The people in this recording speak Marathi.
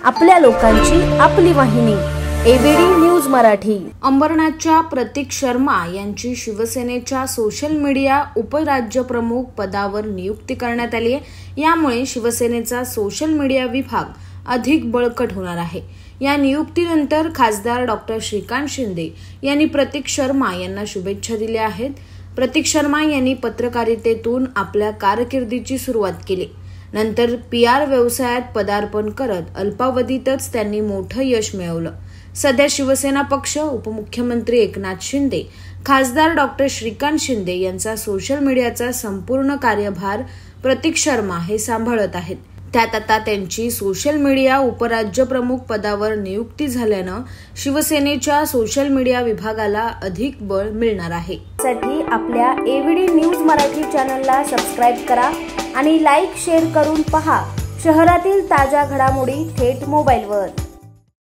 आपल्या लोकांची आपली वाहिनी एबीडी न्यूज मराठी। अंबरनाथच्या प्रतीक शर्मा यांची शिवसेनेच्या सोशल मीडिया उपराज्यप्रमुख पदावर नियुक्ती करण्यात आली आहे। यामुळे शिवसेनेचा सोशल मीडिया विभाग अधिक बळकट होणार आहे। या नियुक्तीनंतर खासदार डॉक्टर श्रीकांत शिंदे यांनी प्रतीक शर्मा यांना शुभेच्छा दिल्या आहेत। प्रतीक शर्मा यांनी पत्रकारितेतून आपल्या कारकिर्दीची सुरुवात केली। नंतर PR व्यवसायात पदार्पण करत अल्पावधीतच त्यांनी मोठं यश मिळवलं। सध्या शिवसेना पक्ष, उपमुख्यमंत्री एकनाथ शिंदे, खासदार डॉक्टर श्रीकांत शिंदे यांचा सोशल मीडियाचा संपूर्ण कार्यभार प्रतीक शर्मा हे सांभाळत आहेत। त्यात आता त्यांची सोशल मीडिया उपराज्यप्रमुख पदावर नियुक्ती झाल्यानं शिवसेनेच्या सोशल मीडिया विभागाला अधिक बळ मिळणार आहे। साठी आपल्या एबीडी न्यूज मराठी चॅनलला सबस्क्राइब करा आणि लाईक शेअर करून पहा शहरातील ताज्या घडामोडी थेट मोबाईलवर।